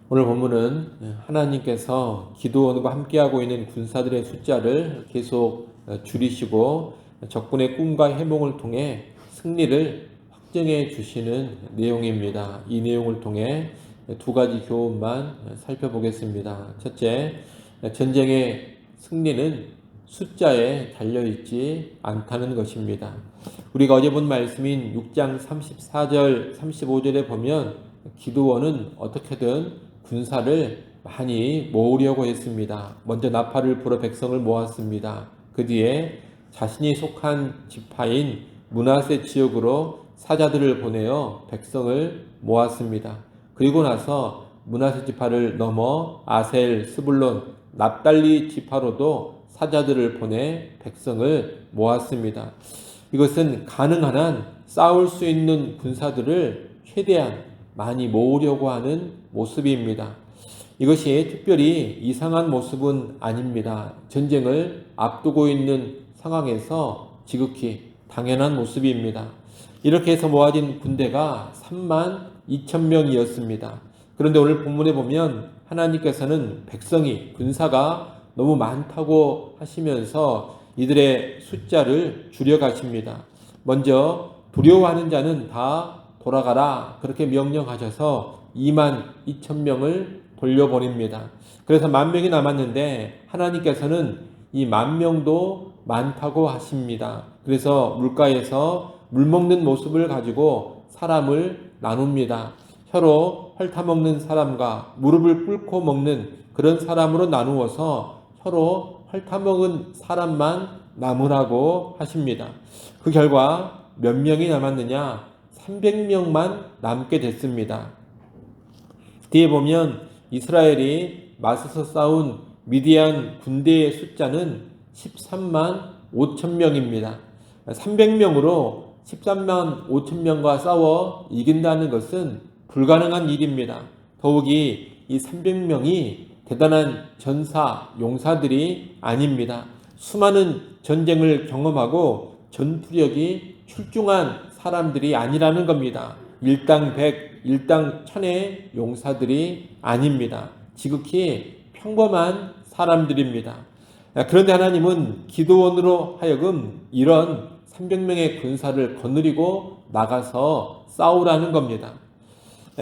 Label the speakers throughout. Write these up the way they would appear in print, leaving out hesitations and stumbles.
Speaker 1: 오늘 본문은 하나님께서 기드온과 함께하고 있는 군사들의 숫자를 계속 줄이시고 적군의 꿈과 해몽을 통해 승리를 확정해 주시는 내용입니다. 이 내용을 통해 두 가지 교훈만 살펴보겠습니다. 첫째, 전쟁의 승리는 숫자에 달려있지 않다는 것입니다. 우리가 어제 본 말씀인 6장 34절, 35절에 보면 기드온은 어떻게든 군사를 많이 모으려고 했습니다. 먼저 나팔을 불어 백성을 모았습니다. 그 뒤에 자신이 속한 지파인 므낫세 지역으로 사자들을 보내어 백성을 모았습니다. 그리고 나서 므낫세 지파를 넘어 아셀, 스불론, 납달리 지파로도 사자들을 보내 백성을 모았습니다. 이것은 가능한 한 싸울 수 있는 군사들을 최대한 많이 모으려고 하는 모습입니다. 이것이 특별히 이상한 모습은 아닙니다. 전쟁을 앞두고 있는 상황에서 지극히 당연한 모습입니다. 이렇게 해서 모아진 군대가 3만 2천 명이었습니다. 그런데 오늘 본문에 보면 하나님께서는 백성이, 군사가 너무 많다고 하시면서 이들의 숫자를 줄여가십니다. 먼저 두려워하는 자는 다 돌아가라 그렇게 명령하셔서 2만 2천 명을 돌려보냅니다. 그래서 10,000명이 남았는데 하나님께서는 이 10,000명도 많다고 하십니다. 그래서 물가에서 물 먹는 모습을 가지고 사람을 나눕니다. 혀로 핥아먹는 사람과 무릎을 꿇고 먹는 그런 사람으로 나누어서 혀로 핥아먹은 사람만 남으라고 하십니다. 그 결과 몇 명이 남았느냐? 300명만 남게 됐습니다. 뒤에 보면 이스라엘이 맞서서 싸운 미디안 군대의 숫자는 13만 5천 명입니다. 300명으로 13만 5천 명과 싸워 이긴다는 것은 불가능한 일입니다. 더욱이 이 300명이 대단한 전사, 용사들이 아닙니다. 수많은 전쟁을 경험하고 전투력이 출중한 사람들이 아니라는 겁니다. 일당 100, 일당 1000의 용사들이 아닙니다. 지극히 평범한 사람들입니다. 그런데 하나님은 기드온으로 하여금 이런 300명의 군사를 거느리고 나가서 싸우라는 겁니다.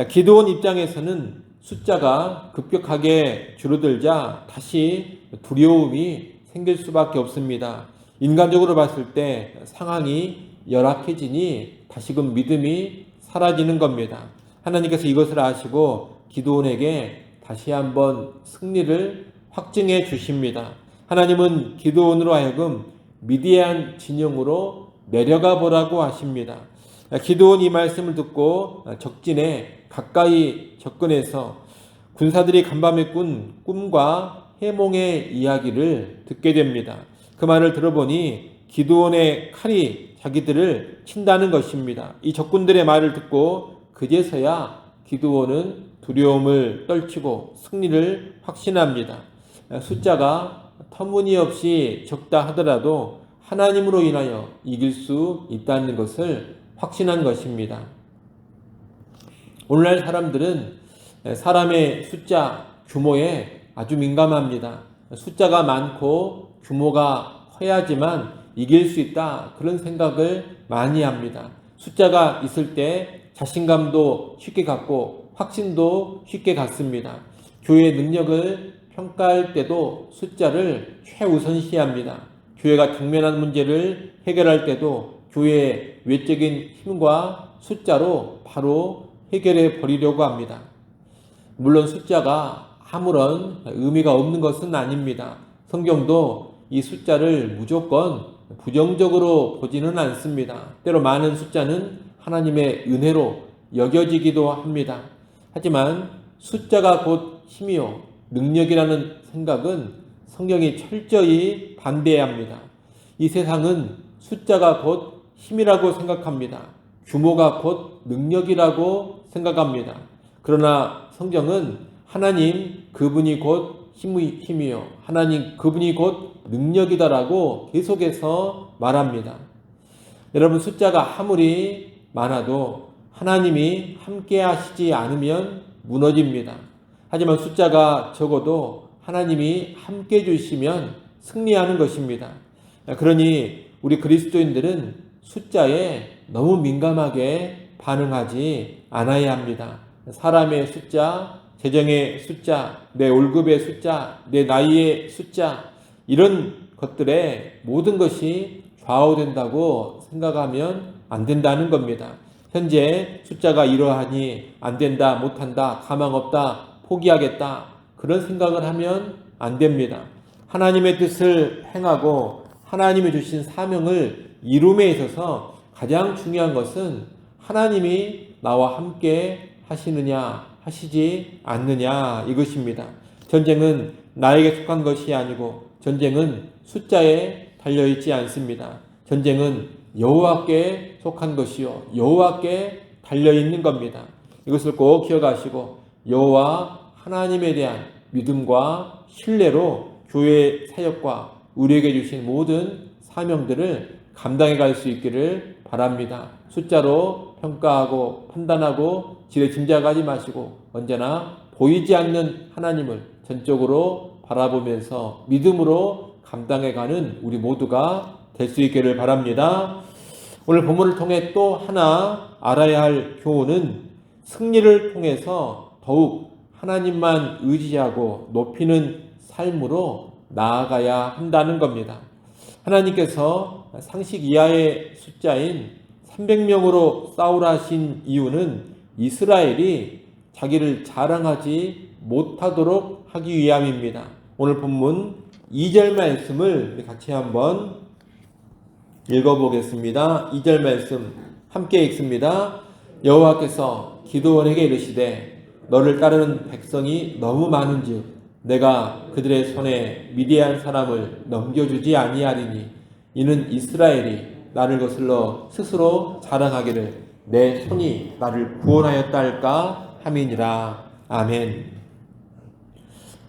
Speaker 1: 기드온 입장에서는 숫자가 급격하게 줄어들자 다시 두려움이 생길 수밖에 없습니다. 인간적으로 봤을 때 상황이 열악해지니 다시금 믿음이 사라지는 겁니다. 하나님께서 이것을 아시고 기드온에게 다시 한번 승리를 확증해 주십니다. 하나님은 기드온으로 하여금 미디안 진영으로 내려가 보라고 하십니다. 기드온 이 말씀을 듣고 적진에 가까이 접근해서 군사들이 간밤에 꾼 꿈과 해몽의 이야기를 듣게 됩니다. 그 말을 들어보니 기드온의 칼이 자기들을 친다는 것입니다. 이 적군들의 말을 듣고 그제서야 기드온은 두려움을 떨치고 승리를 확신합니다. 숫자가 터무니없이 적다 하더라도 하나님으로 인하여 이길 수 있다는 것을 확신한 것입니다. 오늘날 사람들은 사람의 숫자, 규모에 아주 민감합니다. 숫자가 많고 규모가 커야지만 이길 수 있다. 그런 생각을 많이 합니다. 숫자가 있을 때 자신감도 쉽게 갖고 확신도 쉽게 갖습니다. 교회의 능력을 평가할 때도 숫자를 최우선시합니다. 교회가 당면한 문제를 해결할 때도 교회의 외적인 힘과 숫자로 바로 해결해 버리려고 합니다. 물론 숫자가 아무런 의미가 없는 것은 아닙니다. 성경도 이 숫자를 무조건 부정적으로 보지는 않습니다. 때로 많은 숫자는 하나님의 은혜로 여겨지기도 합니다. 하지만 숫자가 곧 힘이요 능력이라는 생각은 성경이 철저히 반대합니다. 이 세상은 숫자가 곧 힘이라고 생각합니다. 규모가 곧 능력이라고 생각합니다. 그러나 성경은 하나님 그분이 곧 힘이요 하나님 그분이 곧 능력이다라고 계속해서 말합니다. 여러분 숫자가 아무리 많아도 하나님이 함께 하시지 않으면 무너집니다. 하지만 숫자가 적어도 하나님이 함께 해주시면 승리하는 것입니다. 그러니 우리 그리스도인들은 숫자에 너무 민감하게 반응하지 않아야 합니다. 사람의 숫자, 재정의 숫자, 내 월급의 숫자, 내 나이의 숫자, 이런 것들에 모든 것이 좌우된다고 생각하면 안 된다는 겁니다. 현재 숫자가 이러하니 안 된다, 못한다, 가망 없다, 포기하겠다, 그런 생각을 하면 안 됩니다. 하나님의 뜻을 행하고 하나님이 주신 사명을 이룸에 있어서 가장 중요한 것은 하나님이 나와 함께 하시느냐 하시지 않느냐 이것입니다. 전쟁은 나에게 속한 것이 아니고 전쟁은 숫자에 달려있지 않습니다. 전쟁은 여호와께 속한 것이요 여호와께 달려있는 겁니다. 이것을 꼭 기억하시고 여호와 하나님에 대한 믿음과 신뢰로 교회 사역과 우리에게 주신 모든 사명들을 감당해 갈 수 있기를 바랍니다. 숫자로 평가하고 판단하고 지레 짐작하지 마시고 언제나 보이지 않는 하나님을 전적으로 바라보면서 믿음으로 감당해가는 우리 모두가 될 수 있기를 바랍니다. 오늘 본문을 통해 또 하나 알아야 할 교훈은 승리를 통해서 더욱 하나님만 의지하고 높이는 삶으로 나아가야 한다는 겁니다. 하나님께서 상식 이하의 숫자인 300명으로 싸우라 하신 이유는 이스라엘이 자기를 자랑하지 못하도록 하기 위함입니다. 오늘 본문 2절 말씀을 같이 한번 읽어보겠습니다. 2절 말씀 함께 읽습니다. 여호와께서 기드온에게 이르시되 너를 따르는 백성이 너무 많은즉 내가 그들의 손에 미디안 사람을 넘겨주지 아니하리니 이는 이스라엘이 나를 거슬러 스스로 자랑하기를 내 손이 나를 구원하였다 할까 함이니라. 아멘.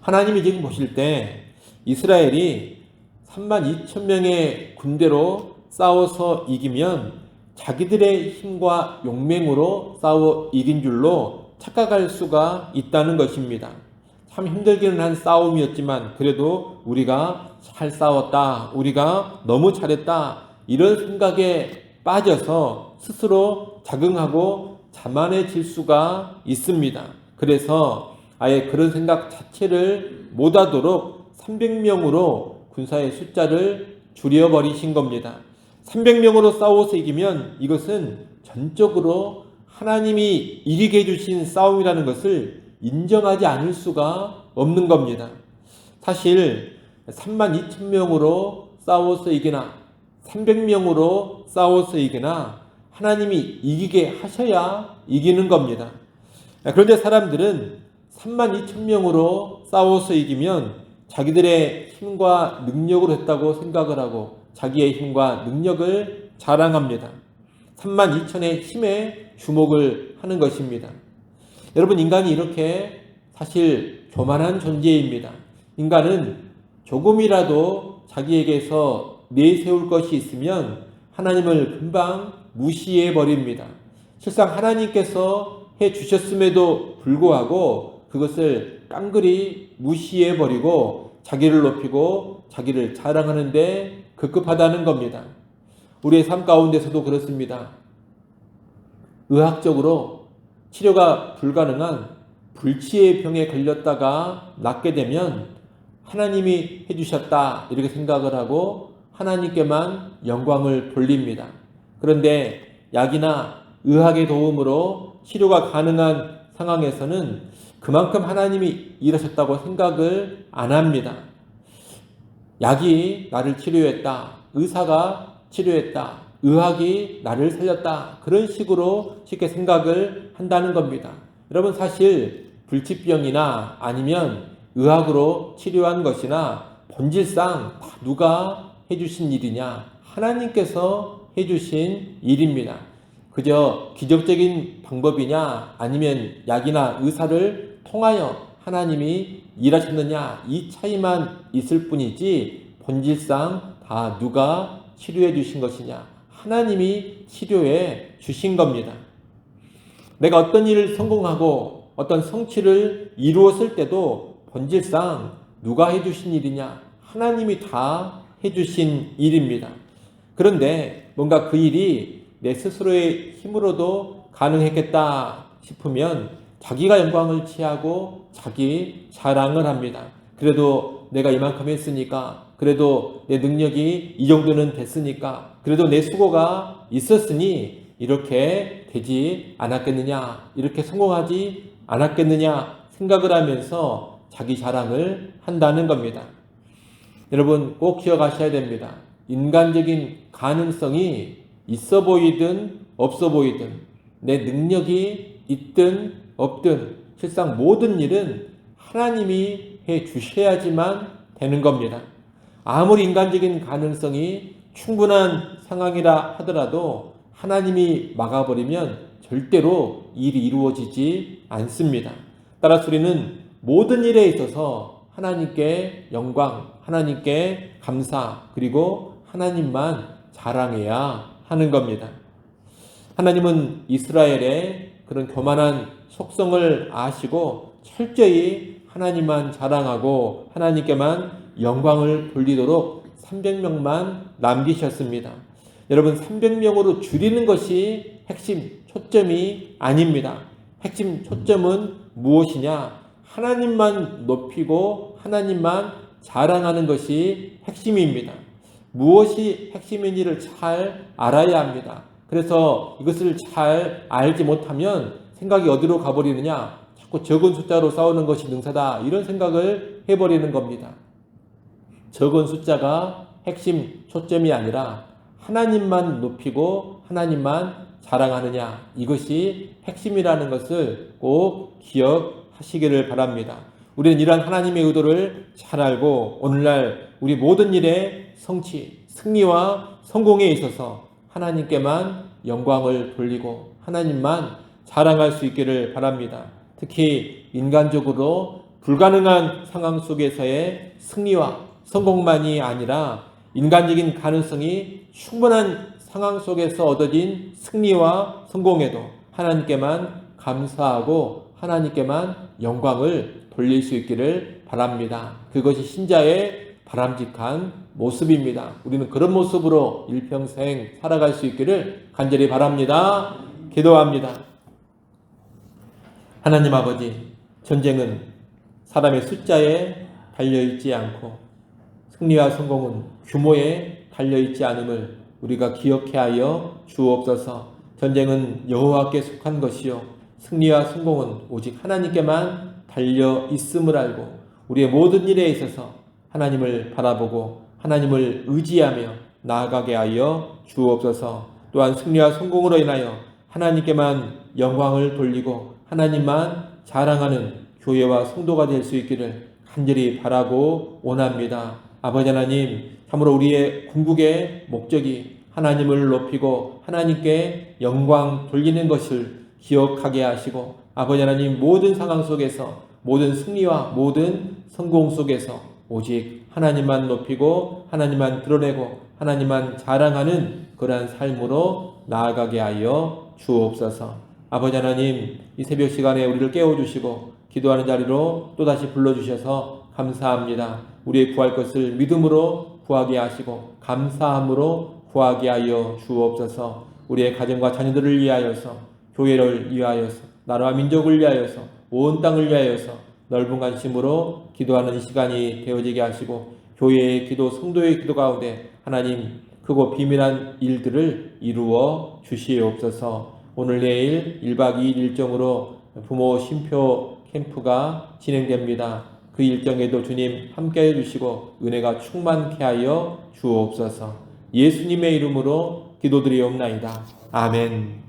Speaker 1: 하나님이 지금 보실 때 이스라엘이 32,000명의 군대로 싸워서 이기면 자기들의 힘과 용맹으로 싸워 이긴 줄로 착각할 수가 있다는 것입니다. 참 힘들기는 한 싸움이었지만 그래도 우리가 잘 싸웠다, 우리가 너무 잘했다, 이런 생각에 빠져서 스스로 자긍하고 자만해질 수가 있습니다. 그래서 아예 그런 생각 자체를 못하도록 300명으로 군사의 숫자를 줄여버리신 겁니다. 300명으로 싸워서 이기면 이것은 전적으로 하나님이 이기게 해주신 싸움이라는 것을 인정하지 않을 수가 없는 겁니다. 사실 32,000명으로 싸워서 이기나 300명으로 싸워서 이기나 하나님이 이기게 하셔야 이기는 겁니다. 그런데 사람들은 32,000명으로 싸워서 이기면 자기들의 힘과 능력으로 했다고 생각을 하고 자기의 힘과 능력을 자랑합니다. 32,000의 힘에 주목을 하는 것입니다. 여러분, 인간이 이렇게 사실 교만한 존재입니다. 인간은 조금이라도 자기에게서 내세울 것이 있으면 하나님을 금방 무시해 버립니다. 실상 하나님께서 해 주셨음에도 불구하고 그것을 깡그리 무시해 버리고 자기를 높이고 자기를 자랑하는데 급급하다는 겁니다. 우리의 삶 가운데서도 그렇습니다. 의학적으로 치료가 불가능한 불치의 병에 걸렸다가 낫게 되면 하나님이 해주셨다 이렇게 생각을 하고 하나님께만 영광을 돌립니다. 그런데 약이나 의학의 도움으로 치료가 가능한 상황에서는 그만큼 하나님이 일하셨다고 생각을 안 합니다. 약이 나를 치료했다, 의사가 치료했다, 의학이 나를 살렸다, 그런 식으로 쉽게 생각을 한다는 겁니다. 여러분, 사실 불치병이나 아니면 의학으로 치료한 것이나 본질상 다 누가 해주신 일이냐? 하나님께서 해주신 일입니다. 그저 기적적인 방법이냐 아니면 약이나 의사를 통하여 하나님이 일하셨느냐, 이 차이만 있을 뿐이지 본질상 다 누가 치료해 주신 것이냐? 하나님이 치료해 주신 겁니다. 내가 어떤 일을 성공하고 어떤 성취를 이루었을 때도 본질상 누가 해주신 일이냐? 하나님이 다 해주신 일입니다. 그런데 뭔가 그 일이 내 스스로의 힘으로도 가능했겠다 싶으면 자기가 영광을 취하고 자기 자랑을 합니다. 그래도 내가 이만큼 했으니까, 그래도 내 능력이 이 정도는 됐으니까, 그래도 내 수고가 있었으니 이렇게 되지 않았겠느냐, 이렇게 성공하지 않았겠느냐 생각을 하면서 자기 자랑을 한다는 겁니다. 여러분 꼭 기억하셔야 됩니다. 인간적인 가능성이 있어 보이든 없어 보이든, 내 능력이 있든 없든 실상 모든 일은 하나님이 해 주셔야지만 되는 겁니다. 아무리 인간적인 가능성이 충분한 상황이라 하더라도 하나님이 막아버리면 절대로 일이 이루어지지 않습니다. 따라서 우리는 모든 일에 있어서 하나님께 영광, 하나님께 감사, 그리고 하나님만 자랑해야 하는 겁니다. 하나님은 이스라엘의 그런 교만한 속성을 아시고 철저히 하나님만 자랑하고 하나님께만 영광을 돌리도록 300명만 남기셨습니다. 여러분 300명으로 줄이는 것이 핵심 초점이 아닙니다. 핵심 초점은 무엇이냐? 하나님만 높이고 하나님만 자랑하는 것이 핵심입니다. 무엇이 핵심인지를 잘 알아야 합니다. 그래서 이것을 잘 알지 못하면 생각이 어디로 가버리느냐? 자꾸 적은 숫자로 싸우는 것이 능사다, 이런 생각을 해버리는 겁니다. 적은 숫자가 핵심 초점이 아니라 하나님만 높이고 하나님만 자랑하느냐, 이것이 핵심이라는 것을 꼭 기억하시기를 바랍니다. 우리는 이러한 하나님의 의도를 잘 알고 오늘날 우리 모든 일의 성취, 승리와 성공에 있어서 하나님께만 영광을 돌리고 하나님만 자랑할 수 있기를 바랍니다. 특히 인간적으로 불가능한 상황 속에서의 승리와 성공만이 아니라 인간적인 가능성이 충분한 상황 속에서 얻어진 승리와 성공에도 하나님께만 감사하고 하나님께만 영광을 돌릴 수 있기를 바랍니다. 그것이 신자의 바람직한 모습입니다. 우리는 그런 모습으로 일평생 살아갈 수 있기를 간절히 바랍니다. 기도합니다. 하나님 아버지, 전쟁은 사람의 숫자에 달려있지 않고 승리와 성공은 규모에 달려있지 않음을 우리가 기억해 하여 주옵소서. 전쟁은 여호와께 속한 것이요 승리와 성공은 오직 하나님께만 달려 있음을 알고 우리의 모든 일에 있어서 하나님을 바라보고 하나님을 의지하며 나아가게 하여 주옵소서. 또한 승리와 성공으로 인하여 하나님께만 영광을 돌리고 하나님만 자랑하는 교회와 성도가 될 수 있기를 간절히 바라고 원합니다. 아버지 하나님, 참으로 우리의 궁극의 목적이 하나님을 높이고 하나님께 영광 돌리는 것을 기억하게 하시고, 아버지 하나님, 모든 상황 속에서 모든 승리와 모든 성공 속에서 오직 하나님만 높이고 하나님만 드러내고 하나님만 자랑하는 그러한 삶으로 나아가게 하여 주옵소서. 아버지 하나님, 이 새벽 시간에 우리를 깨워주시고 기도하는 자리로 또다시 불러주셔서 감사합니다. 우리의 구할 것을 믿음으로 구하게 하시고 감사함으로 구하게 하여 주옵소서. 우리의 가정과 자녀들을 위하여서, 교회를 위하여서, 나라와 민족을 위하여서, 온 땅을 위하여서 넓은 관심으로 기도하는 이 시간이 되어지게 하시고, 교회의 기도, 성도의 기도 가운데 하나님 크고 비밀한 일들을 이루어 주시옵소서. 오늘 내일 1박 2일 일정으로 부모 쉼표 캠프가 진행됩니다. 그 일정에도 주님 함께해 주시고 은혜가 충만케 하여 주옵소서. 예수님의 이름으로 기도드리옵나이다. 아멘.